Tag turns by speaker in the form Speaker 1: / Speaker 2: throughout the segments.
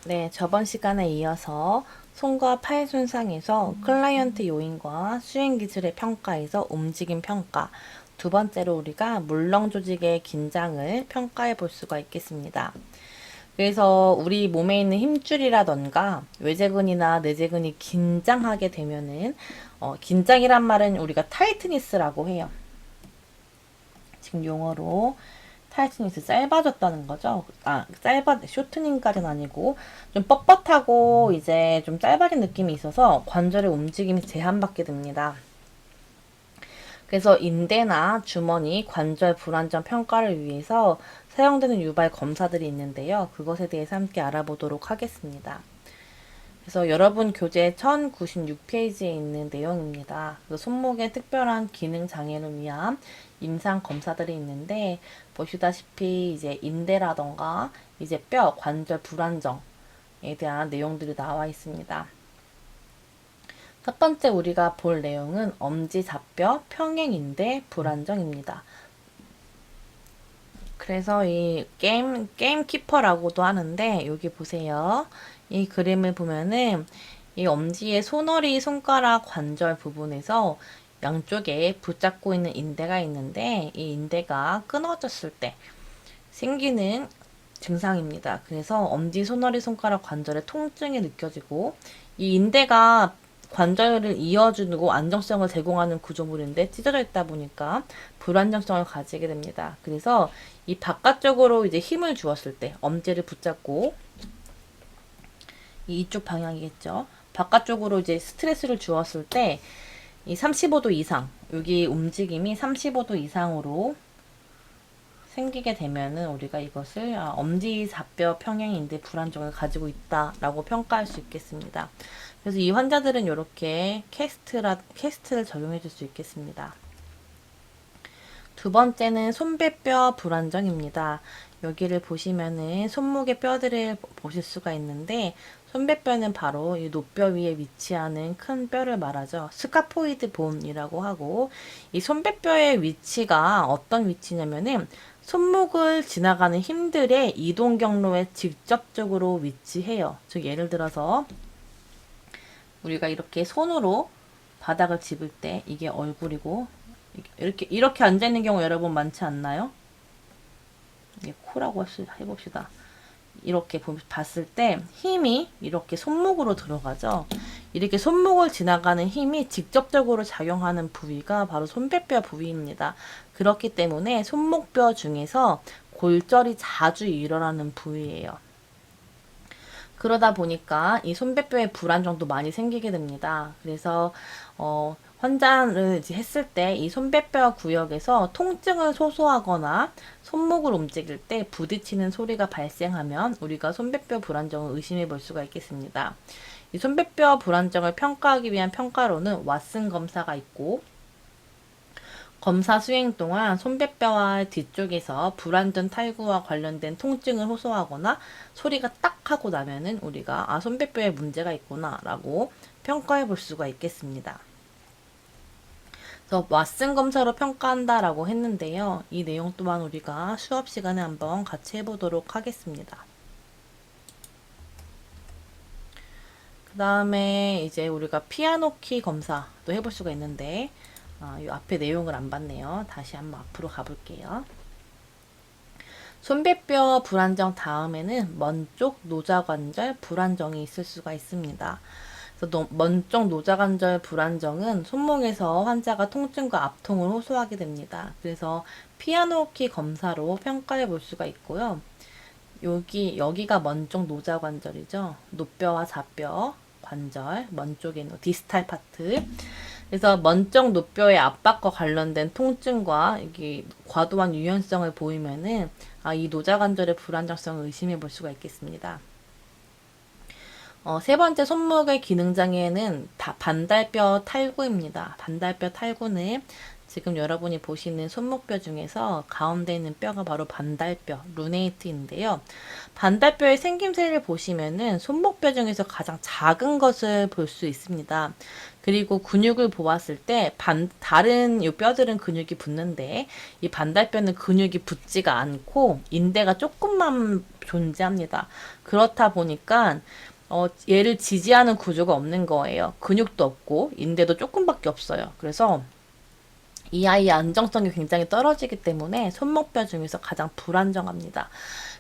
Speaker 1: 네, 저번 시간에 이어서 손과 팔 손상에서 클라이언트 요인과 수행 기술의 평가에서 움직임 평가, 두 번째로 우리가 물렁 조직의 긴장을 평가해 볼 수가 있겠습니다. 그래서 우리 몸에 있는 힘줄이라던가 외재근이나 내재근이 긴장하게 되면은 긴장이란 말은 우리가 타이트니스라고 해요. 지금 용어로 타이트니스 짧아졌다는 거죠. 쇼트닝까지는 아니고 좀 뻣뻣하고 이제 좀 짧아진 느낌이 있어서 관절의 움직임이 제한받게 됩니다. 그래서 인대나 주머니, 관절 불안정 평가를 위해서 사용되는 유발 검사들이 있는데요. 그것에 대해서 함께 알아보도록 하겠습니다. 그래서 여러분 교재 1096페이지에 있는 내용입니다. 손목에 특별한 기능 장애를 위한 임상 검사들이 있는데 보시다시피 이제 인대라던가 이제 뼈, 관절 불안정에 대한 내용들이 나와 있습니다. 첫 번째 우리가 볼 내용은 엄지잡뼈 평행인대 불안정입니다. 그래서 이 게임 키퍼라고도 하는데 여기 보세요. 이 그림을 보면은 이 엄지의 손허리 손가락 관절 부분에서 양쪽에 붙잡고 있는 인대가 있는데 이 인대가 끊어졌을 때 생기는 증상입니다. 그래서 엄지 손허리 손가락 관절에 통증이 느껴지고 이 인대가 관절을 이어주고 안정성을 제공하는 구조물인데 찢어져 있다 보니까 불안정성을 가지게 됩니다. 그래서 이 바깥쪽으로 이제 힘을 주었을 때 엄지를 붙잡고 이쪽 방향이겠죠. 바깥쪽으로 이제 스트레스를 주었을 때 이 35도 이상 여기 움직임이 35도 이상으로 생기게 되면은 우리가 이것을 엄지잡뼈 평행인대 불안정을 가지고 있다라고 평가할 수 있겠습니다. 그래서 이 환자들은 이렇게 캐스트를 적용해 줄 수 있겠습니다. 두 번째는 손배뼈 불안정입니다. 여기를 보시면은 손목의 뼈들을 보실 수가 있는데 손배뼈는 바로 이 노뼈 위에 위치하는 큰 뼈를 말하죠. 스카포이드 본이라고 하고 이 손배뼈의 위치가 어떤 위치냐면은 손목을 지나가는 힘들의 이동 경로에 직접적으로 위치해요. 즉 예를 들어서 우리가 이렇게 손으로 바닥을 짚을 때 이게 얼굴이고 이렇게 앉아 있는 경우 여러분 많지 않나요? 이게 코라고 해봅시다. 이렇게 봤을 때 힘이 이렇게 손목으로 들어가죠. 이렇게 손목을 지나가는 힘이 직접적으로 작용하는 부위가 바로 손배뼈 부위입니다. 그렇기 때문에 손목뼈 중에서 골절이 자주 일어나는 부위예요. 그러다 보니까 이 손배뼈에 불안정도 많이 생기게 됩니다. 그래서 환자를 이제 했을 때 이 손배뼈 구역에서 통증을 호소하거나 손목을 움직일 때 부딪히는 소리가 발생하면 우리가 손배뼈 불안정을 의심해 볼 수가 있겠습니다. 이 손배뼈 불안정을 평가하기 위한 평가로는 왓슨 검사가 있고 검사 수행 동안 손배뼈와 뒤쪽에서 불완전 탈구와 관련된 통증을 호소하거나 소리가 딱 하고 나면은 우리가 손배뼈에 문제가 있구나 라고 평가해 볼 수가 있겠습니다. 그래서 왓슨 검사로 평가한다라고 했는데요. 이 내용 또한 우리가 수업 시간에 한번 같이 해보도록 하겠습니다. 그 다음에 이제 우리가 피아노 키 검사도 해볼 수가 있는데 이 앞에 내용을 안 봤네요. 다시 한번 앞으로 가볼게요. 손배뼈 불안정 다음에는 먼쪽 노자관절 불안정이 있을 수가 있습니다. 그래서 먼쪽 노자관절 불안정은 손목에서 환자가 통증과 압통을 호소하게 됩니다. 그래서 피아노 키 검사로 평가해 볼 수가 있고요. 여기가 먼쪽 노자관절이죠. 노뼈와 좌뼈 관절, 먼쪽에 디스탈 파트. 그래서 먼쪽 노뼈의 압박과 관련된 통증과 이게 과도한 유연성을 보이면은 이 노자관절의 불안정성을 의심해 볼 수가 있겠습니다. 세 번째 손목의 기능 장애는 반달뼈 탈구입니다. 반달뼈 탈구는 지금 여러분이 보시는 손목뼈 중에서 가운데 있는 뼈가 바로 반달뼈, 루네이트인데요. 반달뼈의 생김새를 보시면은 손목뼈 중에서 가장 작은 것을 볼 수 있습니다. 그리고 근육을 보았을 때 다른 요 뼈들은 근육이 붙는데 이 반달뼈는 근육이 붙지가 않고 인대가 조금만 존재합니다. 그렇다 보니까 얘를 지지하는 구조가 없는 거예요. 근육도 없고 인대도 조금밖에 없어요. 그래서 이 아이의 안정성이 굉장히 떨어지기 때문에 손목뼈 중에서 가장 불안정합니다.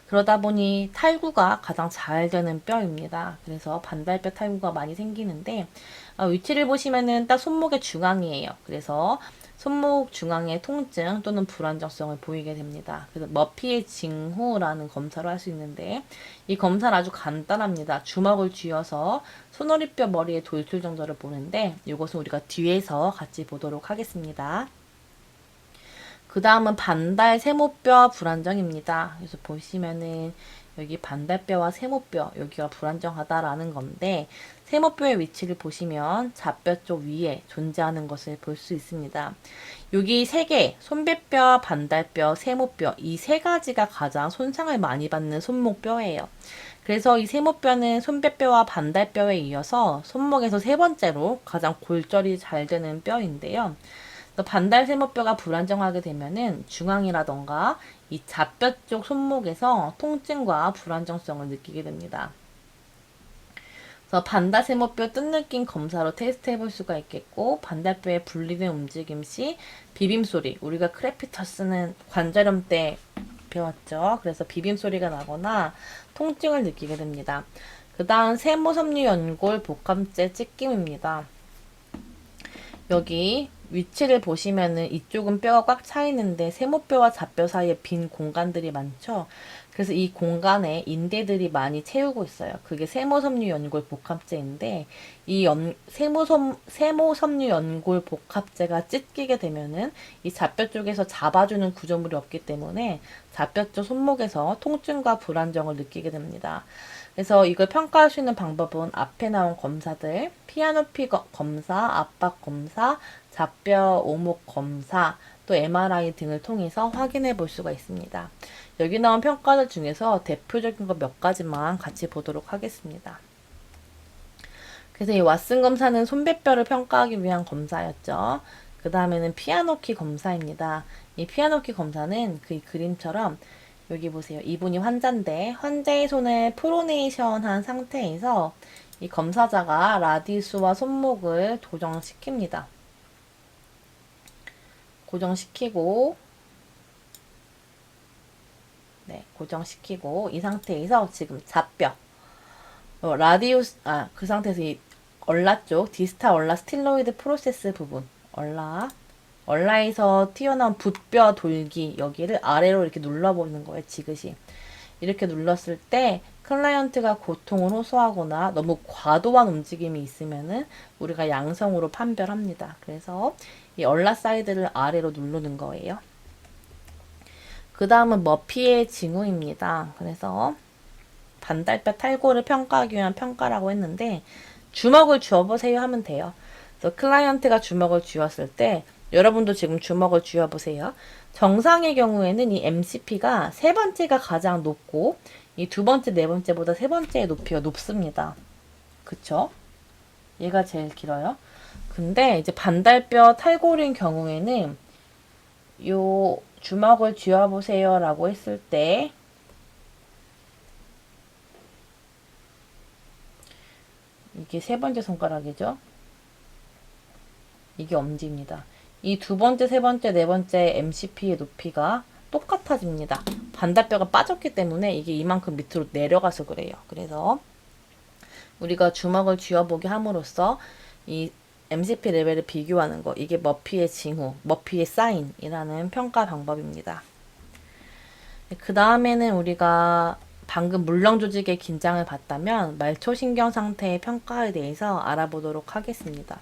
Speaker 1: 그러다 보니 탈구가 가장 잘 되는 뼈입니다. 그래서 반달뼈 탈구가 많이 생기는데 위치를 보시면은 딱 손목의 중앙이에요. 그래서 손목 중앙의 통증 또는 불안정성을 보이게 됩니다. 그래서 머피의 징후라는 검사를 할 수 있는데 이 검사는 아주 간단합니다. 주먹을 쥐어서 손허리뼈 머리의 돌출 정도를 보는데 이것은 우리가 뒤에서 같이 보도록 하겠습니다. 그 다음은 반달 세모뼈 불안정입니다. 그래서 보시면은 여기 반달뼈와 세모뼈 여기가 불안정하다라는 건데 세모뼈의 위치를 보시면 좌뼈 쪽 위에 존재하는 것을 볼 수 있습니다. 여기 세 개, 손배뼈, 반달뼈, 세모뼈 이 세 가지가 가장 손상을 많이 받는 손목뼈예요. 그래서 이 세모뼈는 손배뼈와 반달뼈에 이어서 손목에서 세 번째로 가장 골절이 잘 되는 뼈인데요. 반달 세모뼈가 불안정하게 되면은 중앙이라던가 이 좌뼈 쪽 손목에서 통증과 불안정성을 느끼게 됩니다. 그래서 반달 세모뼈 뜬 느낌 검사로 테스트 해볼 수가 있겠고 반달뼈의 분리된 움직임 시 비빔 소리 우리가 크레피터스는 관절염 때 배웠죠. 그래서 비빔 소리가 나거나 통증을 느끼게 됩니다. 그 다음 세모섬유 연골 복합제 찢김입니다. 여기 위치를 보시면은 이쪽은 뼈가 꽉 차 있는데 세모뼈와 좌뼈 사이에 빈 공간들이 많죠. 그래서 이 공간에 인대들이 많이 채우고 있어요. 그게 세모섬유 연골 복합제인데 이 세모섬유 연골 복합제가 찢기게 되면은 이 좌뼈 쪽에서 잡아주는 구조물이 없기 때문에 좌뼈 쪽 손목에서 통증과 불안정을 느끼게 됩니다. 그래서 이걸 평가할 수 있는 방법은 앞에 나온 검사들, 피아노피 검사, 압박 검사, 좌뼈 오목 검사, 또 MRI 등을 통해서 확인해 볼 수가 있습니다. 여기 나온 평가들 중에서 대표적인 거 몇 가지만 같이 보도록 하겠습니다. 그래서 이 왓슨 검사는 손배뼈를 평가하기 위한 검사였죠. 그 다음에는 피아노키 검사입니다. 이 피아노키 검사는 그 그림처럼 여기 보세요. 이분이 환자인데 환자의 손을 프로네이션 한 상태에서 이 검사자가 라디우스와 손목을 고정시킵니다. 고정시키고 고정시키고 이 상태에서 지금 좌뼈 라디우스 그 상태에서 이 얼라 쪽 디스탈 얼라 스틸로이드 프로세스 부분 얼라에서 튀어나온 붓뼈 돌기 여기를 아래로 이렇게 눌러보는 거예요. 지그시 이렇게 눌렀을 때 클라이언트가 고통을 호소하거나 너무 과도한 움직임이 있으면은 우리가 양성으로 판별합니다. 그래서 이 얼라 사이드를 아래로 누르는 거예요. 그 다음은 머피의 징후입니다. 그래서 반달뼈 탈구를 평가하기 위한 평가라고 했는데 주먹을 쥐어보세요 하면 돼요. 그래서 클라이언트가 주먹을 쥐었을 때 여러분도 지금 주먹을 쥐어보세요. 정상의 경우에는 이 MCP가 세 번째가 가장 높고 이 두 번째, 네 번째보다 세 번째의 높이가 높습니다. 그쵸? 얘가 제일 길어요. 근데 이제 반달뼈 탈골인 경우에는 요 주먹을 쥐어보세요 라고 했을 때 이게 세 번째 손가락이죠. 이게 엄지입니다. 이 두 번째, 세 번째, 네 번째 MCP의 높이가 똑같아집니다. 반달뼈가 빠졌기 때문에 이게 이만큼 밑으로 내려가서 그래요. 그래서 우리가 주먹을 쥐어보게 함으로써 이 MCP 레벨을 비교하는 거 이게 머피의 징후, 머피의 사인이라는 평가 방법입니다. 그 다음에는 우리가 방금 물렁 조직의 긴장을 봤다면 말초신경 상태의 평가에 대해서 알아보도록 하겠습니다.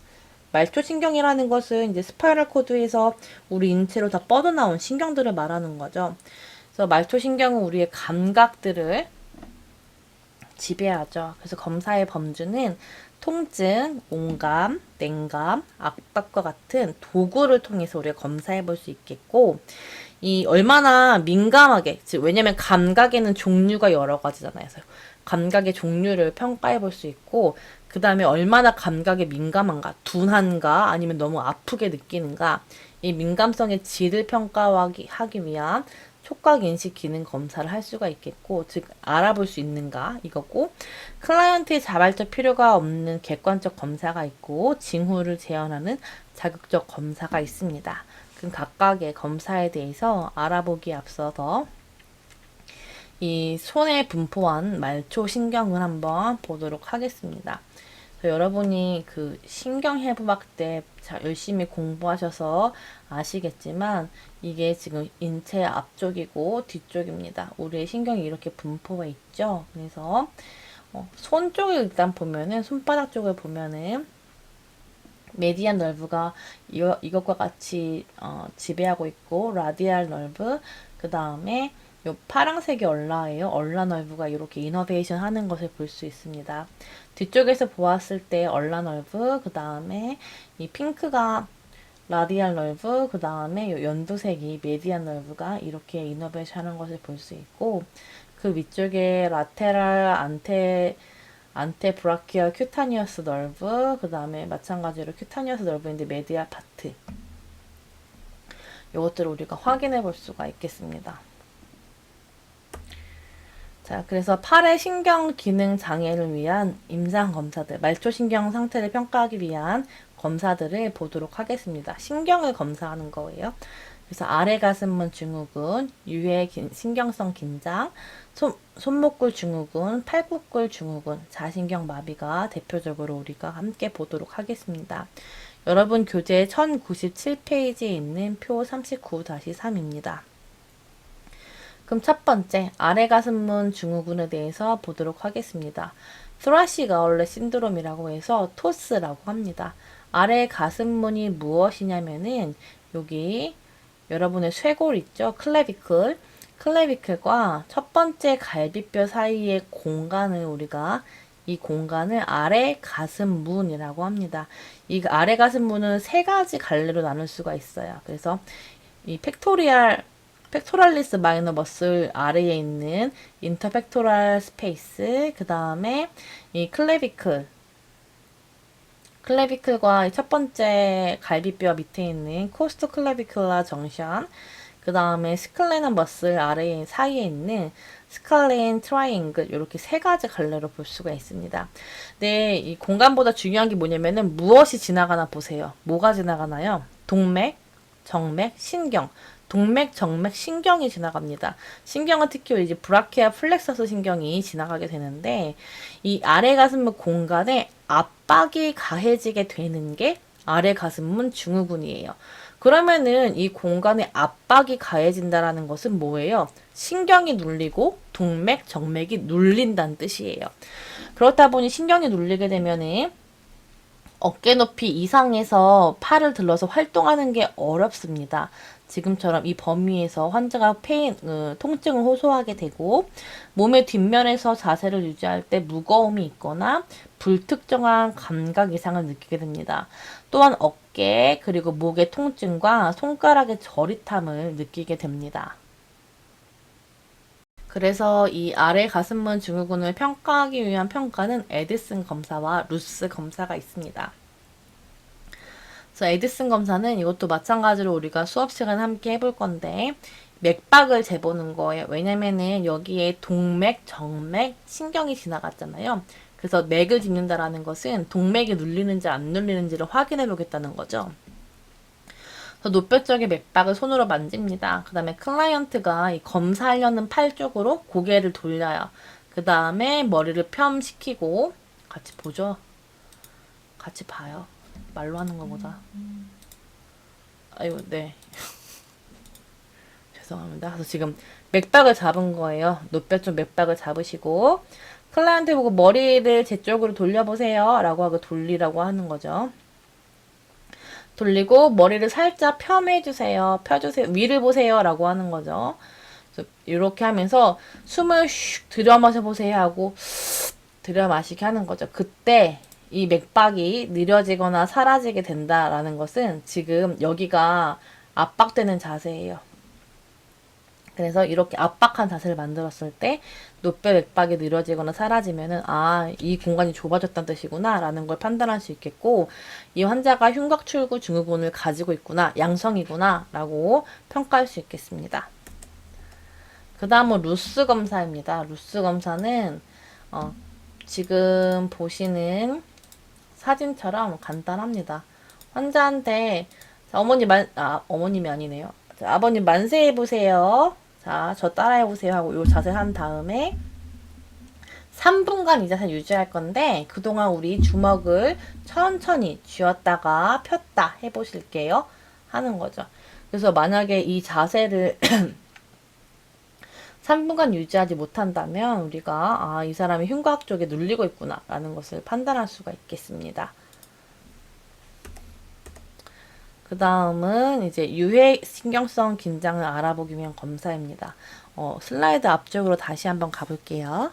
Speaker 1: 말초신경이라는 것은 이제 스파이럴 코드에서 우리 인체로 다 뻗어나온 신경들을 말하는 거죠. 그래서 말초신경은 우리의 감각들을 지배하죠. 그래서 검사의 범주는 통증, 온감, 냉감, 압박과 같은 도구를 통해서 우리가 검사해 볼 수 있겠고, 이 얼마나 민감하게, 즉 왜냐면 감각에는 종류가 여러 가지잖아요. 그래서 감각의 종류를 평가해 볼 수 있고, 그 다음에 얼마나 감각에 민감한가, 둔한가, 아니면 너무 아프게 느끼는가, 이 민감성의 질을 평가하기 위한 촉각 인식 기능 검사를 할 수가 있겠고, 즉 알아볼 수 있는가 이거고, 클라이언트의 자발적 필요가 없는 객관적 검사가 있고, 징후를 재현하는 자극적 검사가 있습니다. 그 각각의 검사에 대해서 알아보기에 앞서서 이 손에 분포한 말초 신경을 한번 보도록 하겠습니다. 여러분이 그 신경해부학 때 열심히 공부하셔서 아시겠지만 이게 지금 인체 앞쪽이고 뒤쪽입니다. 우리의 신경이 이렇게 분포가 있죠. 그래서 손 쪽을 일단 보면은 손바닥 쪽을 보면은 메디안 널브가 이것과 같이 지배하고 있고 라디알 널브 그 다음에 요 파랑색이 얼라예요. 얼라 널브가 이렇게 이너베이션 하는 것을 볼 수 있습니다. 뒤쪽에서 보았을 때 얼라 널브 그 다음에 이 핑크가 라디알 널브 그 다음에 요 연두색이 메디안 널브가 이렇게 이너베이션 하는 것을 볼 수 있고 그 위쪽에 라테랄 안테브라키얼 큐타니어스 널브 그 다음에 마찬가지로 큐타니어스 널브인데 메디al 파트 이것들을 우리가 확인해 볼 수가 있겠습니다. 자, 그래서 팔의 신경 기능 장애를 위한 임상 검사들, 말초신경 상태를 평가하기 위한 검사들을 보도록 하겠습니다. 신경을 검사하는 거예요. 그래서 아래 가슴문 증후군, 유해 신경성 긴장, 손목골 증후군, 팔굽골 증후군, 자신경 마비가 대표적으로 우리가 함께 보도록 하겠습니다. 여러분 교재 1097페이지에 있는 표 39-3입니다. 그럼 첫 번째, 아래 가슴문 증후군에 대해서 보도록 하겠습니다. thoracic outlet 신드롬이라고 해서 토스라고 합니다. 아래 가슴문이 무엇이냐면은 여기 여러분의 쇄골 있죠? 클레비클. 클레비클과 첫 번째 갈비뼈 사이의 공간을 우리가 이 공간을 아래 가슴문이라고 합니다. 이 아래 가슴문은 세 가지 갈래로 나눌 수가 있어요. 그래서 이 팩토랄리스 마이너 머슬 아래에 있는 인터팩토랄 스페이스, 그 다음에 이 클레비클과 첫 번째 갈비뼈 밑에 있는 코스토 클레비클라 정션, 그 다음에 스클레넌 머슬 아래 사이에 있는 스칼렌 트라이앵글 이렇게 세 가지 갈래로 볼 수가 있습니다. 네, 이 공간보다 중요한 게 뭐냐면은 무엇이 지나가나 보세요. 뭐가 지나가나요? 동맥, 정맥, 신경. 동맥, 정맥, 신경이 지나갑니다. 신경은 특히 이제 브라키아 플렉서스 신경이 지나가게 되는데 이 아래 가슴문 공간에 압박이 가해지게 되는 게 아래 가슴문 증후군이에요. 그러면은 이 공간에 압박이 가해진다라는 것은 뭐예요? 신경이 눌리고 동맥, 정맥이 눌린다는 뜻이에요. 그렇다 보니 신경이 눌리게 되면은 어깨 높이 이상에서 팔을 들러서 활동하는 게 어렵습니다. 지금처럼 이 범위에서 환자가 통증을 호소하게 되고 몸의 뒷면에서 자세를 유지할 때 무거움이 있거나 불특정한 감각 이상을 느끼게 됩니다. 또한 어깨 그리고 목의 통증과 손가락의 저릿함을 느끼게 됩니다. 그래서 이 아래 가슴문 증후군을 평가하기 위한 평가는 에디슨 검사와 루스 검사가 있습니다. 그래서 에디슨 검사는 이것도 마찬가지로 우리가 수업 시간에 함께 해볼 건데 맥박을 재보는 거예요. 왜냐면은 여기에 동맥, 정맥, 신경이 지나갔잖아요. 그래서 맥을 짚는다라는 것은 동맥이 눌리는지 안 눌리는지를 확인해 보겠다는 거죠. 그래서 노뼈 쪽의 맥박을 손으로 만집니다. 그 다음에 클라이언트가 이 검사하려는 팔 쪽으로 고개를 돌려요. 그 다음에 머리를 펴시키고 같이 보죠. 같이 봐요. 말로 하는 것보다. 아이고, 네. 죄송합니다. 그래서 지금 맥박을 잡은 거예요. 노뼈 쪽 맥박을 잡으시고 클라이언트 보고 머리를 제 쪽으로 돌려보세요. 라고 하고 돌리라고 하는 거죠. 돌리고 머리를 살짝 펴매주세요. 펴주세요. 위를 보세요. 라고 하는 거죠. 그래서 이렇게 하면서 숨을 슉 들여 마셔보세요 하고 들여 마시게 하는 거죠. 그때 이 맥박이 느려지거나 사라지게 된다라는 것은 지금 여기가 압박되는 자세예요. 그래서 이렇게 압박한 자세를 만들었을 때 노폐 맥박이 느려지거나 사라지면은 이 공간이 좁아졌다는 뜻이구나 라는 걸 판단할 수 있겠고, 이 환자가 흉곽 출구 증후군을 가지고 있구나, 양성이구나 라고 평가할 수 있겠습니다. 그 다음은 루스 검사입니다. 루스 검사는 지금 보시는 사진처럼 간단합니다. 환자한테 어머님이 아니네요. 자, 아버님 만세해 보세요. 자, 저 따라해 보세요 하고 요 자세 한 다음에 3분간 이 자세 유지할 건데, 그동안 우리 주먹을 천천히 쥐었다가 폈다 해 보실게요 하는 거죠. 그래서 만약에 이 자세를 3분간 유지하지 못한다면 우리가 이 사람이 흉곽 쪽에 눌리고 있구나 라는 것을 판단할 수가 있겠습니다. 그 다음은 이제 유해 신경성 긴장을 알아보기 위한 검사입니다. 슬라이드 앞쪽으로 다시 한번 가볼게요.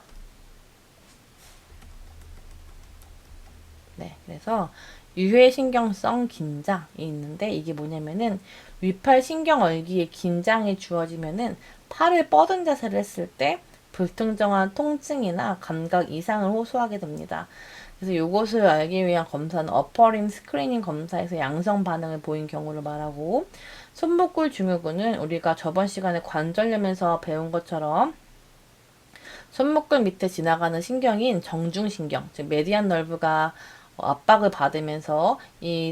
Speaker 1: 네, 그래서 유해 신경성 긴장이 있는데, 이게 뭐냐면은 위팔 신경얼기에 긴장이 주어지면은 팔을 뻗은 자세를 했을 때 불특정한 통증이나 감각 이상을 호소하게 됩니다. 그래서 이것을 알기 위한 검사는 어퍼림 스크리닝 검사에서 양성 반응을 보인 경우를 말하고, 손목골 증후군은 우리가 저번 시간에 관절염에서 배운 것처럼 손목골 밑에 지나가는 신경인 정중신경, 즉 메디안 널브가 압박을 받으면서 이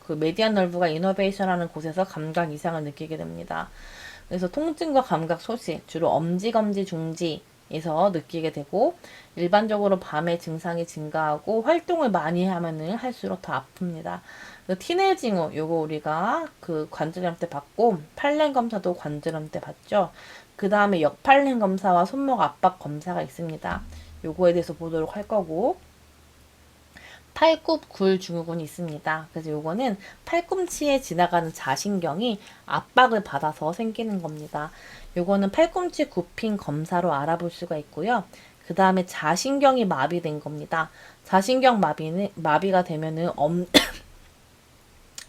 Speaker 1: 그 메디안 널브가 이너베이션하는 곳에서 감각 이상을 느끼게 됩니다. 그래서 통증과 감각 소실, 주로 엄지, 검지, 중지에서 느끼게 되고, 일반적으로 밤에 증상이 증가하고 활동을 많이 하면은 할수록 더 아픕니다. 티넬 징후, 요거 우리가 그 관절염 때 받고, 팔렘 검사도 관절염 때 받죠. 그 다음에 역팔렘 검사와 손목 압박 검사가 있습니다. 요거에 대해서 보도록 할 거고, 팔굽굴 증후군이 있습니다. 그래서 요거는 팔꿈치에 지나가는 자신경이 압박을 받아서 생기는 겁니다. 요거는 팔꿈치 굽힌 검사로 알아볼 수가 있고요. 그 다음에 자신경이 마비된 겁니다. 자신경 마비가 되면은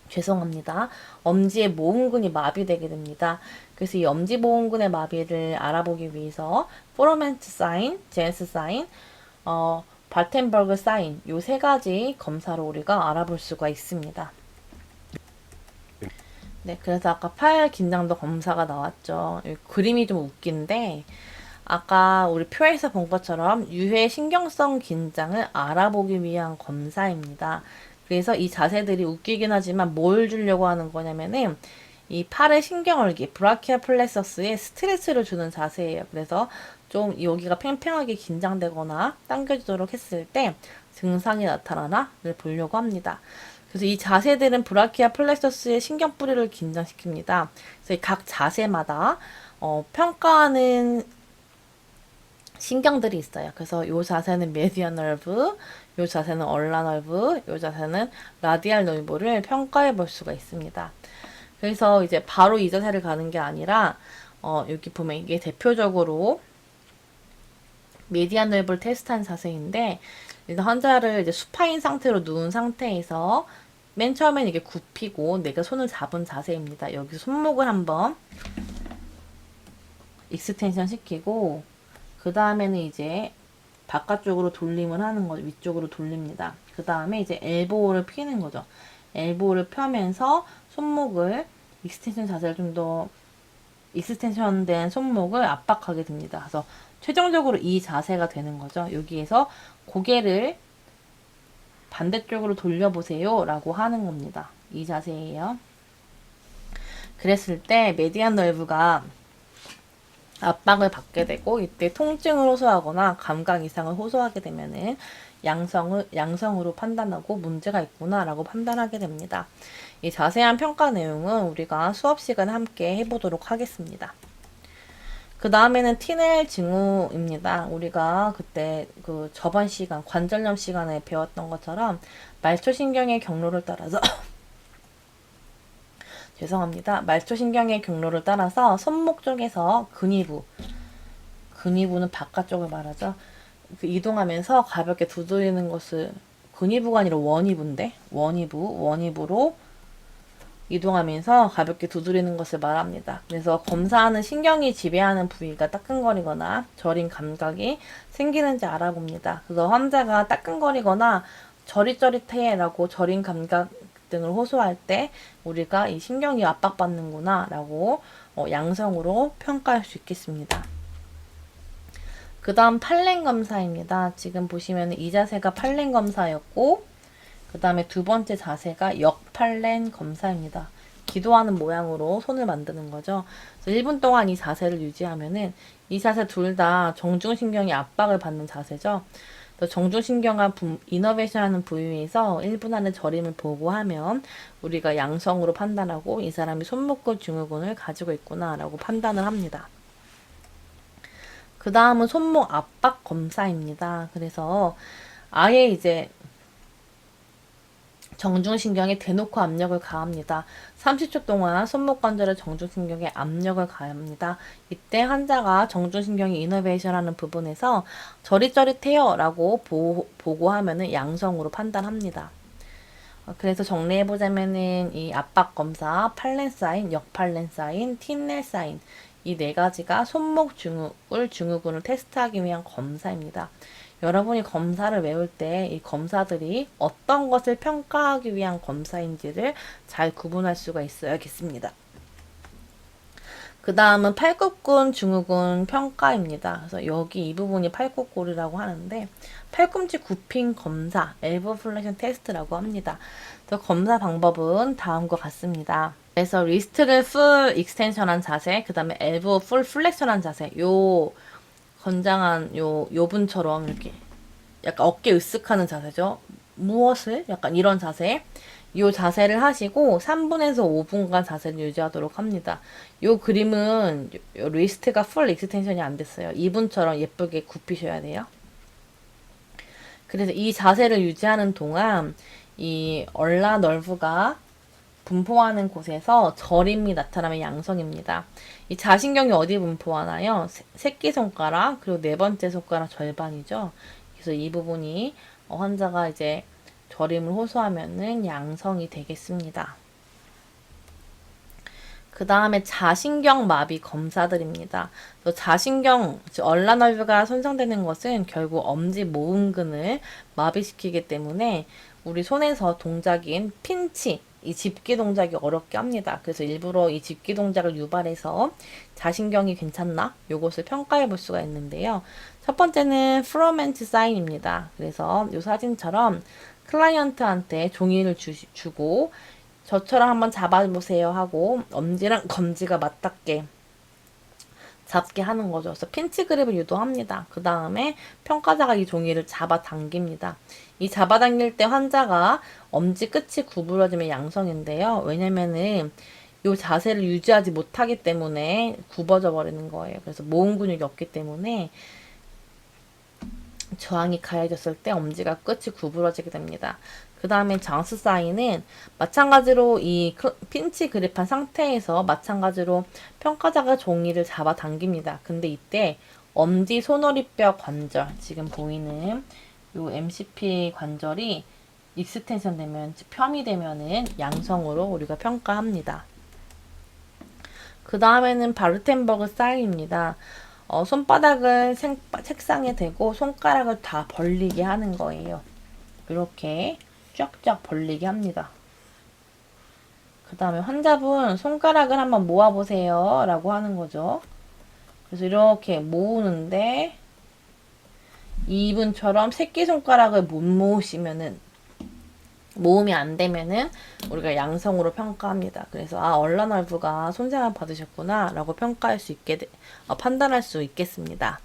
Speaker 1: 죄송합니다. 엄지의 모음근이 마비되게 됩니다. 그래서 이 엄지 모음근의 마비를 알아보기 위해서 포로멘트 사인, 제네스 사인, 바텐버그 사인, 요 세 가지 검사로 우리가 알아볼 수가 있습니다. 네, 그래서 아까 팔 긴장도 검사가 나왔죠. 그림이 좀 웃긴데, 아까 우리 표에서 본 것처럼 유해 신경성 긴장을 알아보기 위한 검사입니다. 그래서 이 자세들이 웃기긴 하지만 뭘 주려고 하는 거냐면은 이 팔의 신경얼기, 브라키아 플렉서스에 스트레스를 주는 자세예요. 그래서 좀 여기가 팽팽하게 긴장되거나 당겨지도록 했을 때 증상이 나타나나를 보려고 합니다. 그래서 이 자세들은 브라키아 플렉서스의 신경뿌리를 긴장시킵니다. 그래서 각 자세마다 평가하는 신경들이 있어요. 그래서 요 자세는 메디안 널브, 요 자세는 얼라 널브, 요 자세는 라디알 널브를 평가해 볼 수가 있습니다. 그래서 이제 바로 이 자세를 가는 게 아니라 여기 보면 이게 대표적으로 메디안 널브를 테스트한 자세인데, 일단 환자를 이제 수파인 상태로 누운 상태에서 맨 처음엔 이게 굽히고 내가 손을 잡은 자세입니다. 여기서 손목을 한번 익스텐션 시키고, 그 다음에는 이제 바깥쪽으로 돌림을 하는 거죠. 위쪽으로 돌립니다. 그 다음에 이제 엘보를 피는 거죠. 엘보를 펴면서 손목을 익스텐션 자세를 좀 더 익스텐션 된 손목을 압박하게 됩니다. 그래서 최종적으로 이 자세가 되는 거죠. 여기에서 고개를 반대쪽으로 돌려보세요 라고 하는 겁니다. 이 자세예요. 그랬을 때 메디안 널브가 압박을 받게 되고, 이때 통증을 호소하거나 감각 이상을 호소하게 되면은 양성으로 판단하고 문제가 있구나라고 판단하게 됩니다. 이 자세한 평가 내용은 우리가 수업 시간에 함께 해보도록 하겠습니다. 그 다음에는 티넬 징후입니다. 우리가 그때 그 저번 시간 관절염 시간에 배웠던 것처럼 말초신경의 경로를 따라서 죄송합니다. 말초신경의 경로를 따라서 손목 쪽에서 근위부는 바깥쪽을 말하죠. 이동하면서 가볍게 두드리는 것을 근위부가 아니라 원위부인데 원위부로 이동하면서 가볍게 두드리는 것을 말합니다. 그래서 검사하는 신경이 지배하는 부위가 따끔거리거나 저린 감각이 생기는지 알아봅니다. 그래서 환자가 따끔거리거나 저릿저릿해 라고 저린 감각 등을 호소할 때 우리가 이 신경이 압박받는구나 라고 양성으로 평가할 수 있겠습니다. 그 다음 팔랭 검사입니다. 지금 보시면 이 자세가 팔랭 검사였고 그 다음에 두 번째 자세가 역팔랭 검사입니다. 기도하는 모양으로 손을 만드는 거죠. 그래서 1분 동안 이 자세를 유지하면은 이 자세 둘 다 정중신경이 압박을 받는 자세죠. 정중신경과 이너베이션하는 부위에서 1분 안에 저림을 보고하면 우리가 양성으로 판단하고 이 사람이 손목골 증후군을 가지고 있구나 라고 판단을 합니다. 그 다음은 손목 압박 검사입니다. 그래서 아예 이제 정중신경에 대놓고 압력을 가합니다. 30초 동안 손목 관절에 정중신경에 압력을 가합니다. 이때 환자가 정중신경이 이너베이션하는 부분에서 저릿저릿해요 라고 보고하면은 양성으로 판단합니다. 그래서 정리해보자면은 이 압박검사, 팔렌 사인, 역팔렌 사인, 틴넬 사인 이 네 가지가 손목 증후군을 테스트하기 위한 검사입니다. 여러분이 검사를 외울 때 이 검사들이 어떤 것을 평가하기 위한 검사인지를 잘 구분할 수가 있어야겠습니다. 그 다음은 팔굽근 증후군 평가입니다. 그래서 여기 이 부분이 팔굽골이라고 하는데 팔꿈치 굽힘 검사, 엘보 플렉션 테스트라고 합니다. 그래서 검사 방법은 다음과 같습니다. 그래서 리스트를 풀 익스텐션한 자세, 그 다음에 엘보 풀 플렉션한 자세, 요 건장한 요 분처럼 이렇게 약간 어깨 으쓱하는 자세죠. 무엇을? 약간 이런 자세. 요 자세를 하시고 3분에서 5분간 자세를 유지하도록 합니다. 요 그림은 요 리스트가 풀 익스텐션이 안 됐어요. 이분처럼 예쁘게 굽히셔야 돼요. 그래서 이 자세를 유지하는 동안 이 얼라 널브가 분포하는 곳에서 저림이 나타나면 양성입니다. 이 자신경이 어디 분포하나요? 새끼손가락 그리고 네 번째 손가락 절반이죠. 그래서 이 부분이 환자가 이제 저림을 호소하면은 양성이 되겠습니다. 그 다음에 자신경 마비 검사들입니다. 자신경, 얼라널브가 손상되는 것은 결국 엄지 모음근을 마비시키기 때문에 우리 손에서 동작인 핀치, 이 집기 동작이 어렵게 합니다. 그래서 일부러 이 집기 동작을 유발해서 자신경이 괜찮나? 요것을 평가해 볼 수가 있는데요. 첫 번째는 프로멘트 사인입니다. 그래서 이 사진처럼 클라이언트한테 종이를 주고 저처럼 한번 잡아보세요 하고 엄지랑 검지가 맞닿게 잡게 하는 거죠. 그래서 핀치 그립을 유도합니다. 그 다음에 평가자가 이 종이를 잡아당깁니다. 이 잡아당길 때 환자가 엄지 끝이 구부러지면 양성인데요. 왜냐면은 이 자세를 유지하지 못하기 때문에 굽어져 버리는 거예요. 그래서 모음 근육이 없기 때문에 저항이 가해졌을 때 엄지가 끝이 구부러지게 됩니다. 그 다음에 장수 사인은 마찬가지로 이 핀치 그립한 상태에서 마찬가지로 평가자가 종이를 잡아 당깁니다. 근데 이때 엄지 소너리뼈 관절, 지금 보이는 요 MCP 관절이 익스텐션 되면, 펌이 되면은 양성으로 우리가 평가합니다. 그 다음에는 바르텐버그 사인입니다. 손바닥을 책상에 대고 손가락을 다 벌리게 하는 거예요. 이렇게 쫙쫙 벌리게 합니다. 그 다음에 환자분 손가락을 한번 모아보세요 라고 하는 거죠. 그래서 이렇게 모으는데 이분처럼 새끼손가락을 못 모으시면은, 모음이 안 되면은 우리가 양성으로 평가합니다. 그래서 얼라널브가 손상을 받으셨구나 라고 평가할 수 있게 판단할 수 있겠습니다.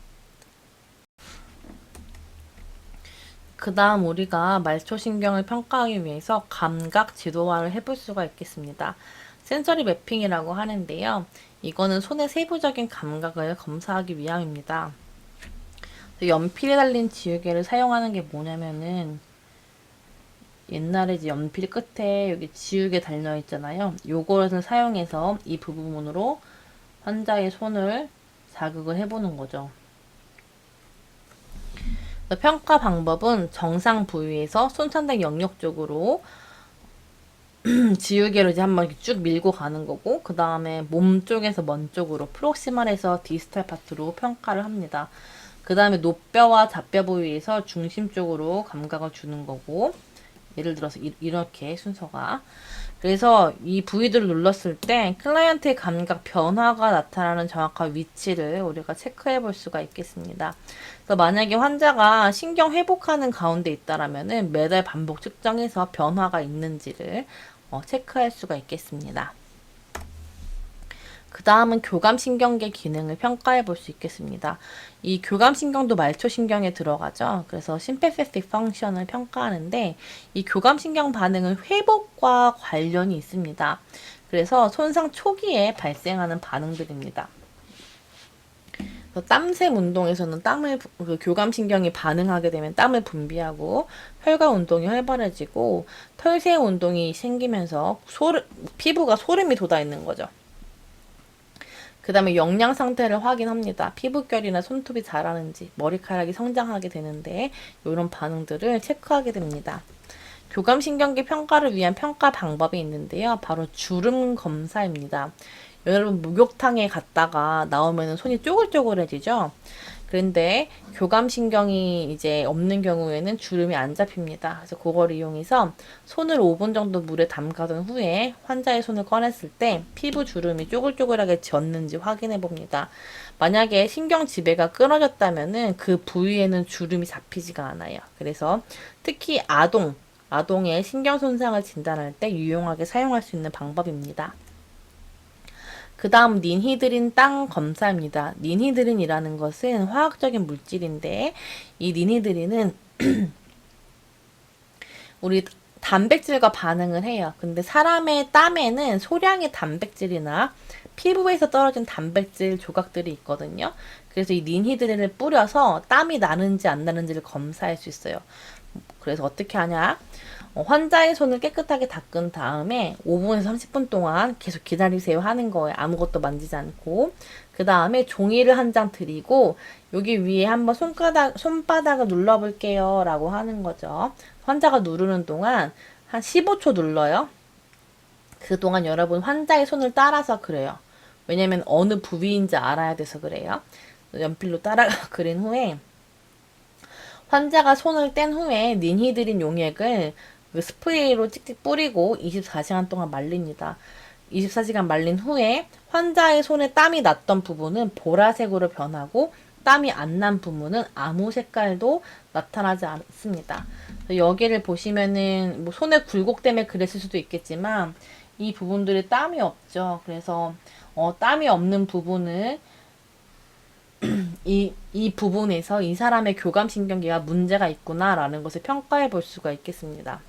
Speaker 1: 그 다음 우리가 말초신경을 평가하기 위해서 감각 지도화를 해볼 수가 있겠습니다. 센서리 매핑이라고 하는데요. 이거는 손의 세부적인 감각을 검사하기 위함입니다. 연필에 달린 지우개를 사용하는 게 뭐냐면은 옛날에 이제 연필 끝에 여기 지우개 달려 있잖아요. 요것을 사용해서 이 부분으로 환자의 손을 자극을 해보는 거죠. 평가 방법은 정상 부위에서 손상된 영역 쪽으로 지우개로 이제 한번 이렇게 쭉 밀고 가는 거고, 그 다음에 몸 쪽에서 먼 쪽으로 프록시멀에서 디스탈 파트로 평가를 합니다. 그 다음에 노뼈와 잡뼈 부위에서 중심 쪽으로 감각을 주는 거고, 예를 들어서 이렇게 순서가. 그래서 이 부위들을 눌렀을 때 클라이언트의 감각 변화가 나타나는 정확한 위치를 우리가 체크해 볼 수가 있겠습니다. 그래서 만약에 환자가 신경 회복하는 가운데 있다라면은 매달 반복 측정해서 변화가 있는지를 체크할 수가 있겠습니다. 그 다음은 교감신경계 기능을 평가해 볼 수 있겠습니다. 이 교감신경도 말초신경에 들어가죠. 그래서 sympathetic function을 평가하는데 이 교감신경 반응은 회복과 관련이 있습니다. 그래서 손상 초기에 발생하는 반응들입니다. 땀샘 운동에서는 교감신경이 반응하게 되면 땀을 분비하고 혈관 운동이 활발해지고 털샘 운동이 생기면서 피부가 소름이 돋아 있는 거죠. 그 다음에 영양 상태를 확인합니다. 피부결이나 손톱이 자라는지, 머리카락이 성장하게 되는데 이런 반응들을 체크하게 됩니다. 교감신경계 평가를 위한 평가 방법이 있는데요. 바로 주름 검사입니다. 여러분 목욕탕에 갔다가 나오면 손이 쪼글쪼글해지죠? 그런데 교감신경이 이제 없는 경우에는 주름이 안 잡힙니다. 그래서 그걸 이용해서 손을 5분 정도 물에 담가둔 후에 환자의 손을 꺼냈을 때 피부 주름이 쪼글쪼글하게 지었는지 확인해 봅니다. 만약에 신경 지배가 끊어졌다면은 그 부위에는 주름이 잡히지가 않아요. 그래서 특히 아동의 신경 손상을 진단할 때 유용하게 사용할 수 있는 방법입니다. 그 다음 닌히드린 땅 검사입니다. 닌히드린이라는 것은 화학적인 물질인데 이 닌히드린은 우리 단백질과 반응을 해요. 근데 사람의 땀에는 소량의 단백질이나 피부에서 떨어진 단백질 조각들이 있거든요. 그래서 이 닌히드린을 뿌려서 땀이 나는지 안 나는지를 검사할 수 있어요. 그래서 어떻게 하냐? 환자의 손을 깨끗하게 닦은 다음에 5분에서 30분 동안 계속 기다리세요 하는 거예요. 아무것도 만지지 않고. 그 다음에 종이를 한 장 드리고 여기 위에 한번 손바닥을 눌러볼게요 라고 하는 거죠. 환자가 누르는 동안 한 15초 눌러요. 그동안 여러분 환자의 손을 따라서 그래요. 왜냐면 어느 부위인지 알아야 돼서 그래요. 연필로 따라가 그린 후에 환자가 손을 뗀 후에 닌히드린 용액을 스프레이로 찍찍 뿌리고 24시간 동안 말립니다. 24시간 말린 후에 환자의 손에 땀이 났던 부분은 보라색으로 변하고 땀이 안 난 부분은 아무 색깔도 나타나지 않습니다. 여기를 보시면은 뭐 손의 굴곡 때문에 그랬을 수도 있겠지만 이 부분들이 땀이 없죠. 그래서 땀이 없는 부분을 이 부분에서 이 사람의 교감신경계가 문제가 있구나라는 것을 평가해 볼 수가 있겠습니다.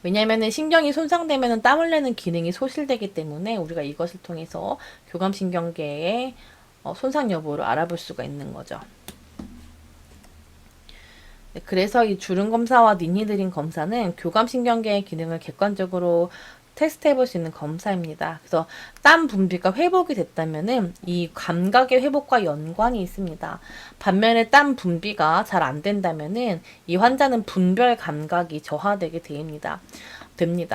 Speaker 1: 왜냐하면 신경이 손상되면 땀을 내는 기능이 소실되기 때문에 우리가 이것을 통해서 교감신경계의 손상 여부를 알아볼 수가 있는 거죠. 네, 그래서 이 주름 검사와 닌히드린 검사는 교감신경계의 기능을 객관적으로 테스트 해볼 수 있는 검사입니다. 그래서 땀 분비가 회복이 됐다면은 이 감각의 회복과 연관이 있습니다. 반면에 땀 분비가 잘 안 된다면은 이 환자는 분별 감각이 저하되게 됩니다.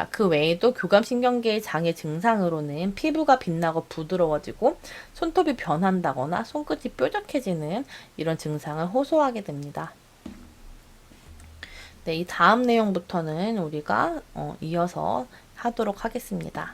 Speaker 1: 그 외에도 교감신경계의 장애 증상으로는 피부가 빛나고 부드러워지고 손톱이 변한다거나 손끝이 뾰족해지는 이런 증상을 호소하게 됩니다. 네, 이 다음 내용부터는 우리가 이어서 하도록 하겠습니다.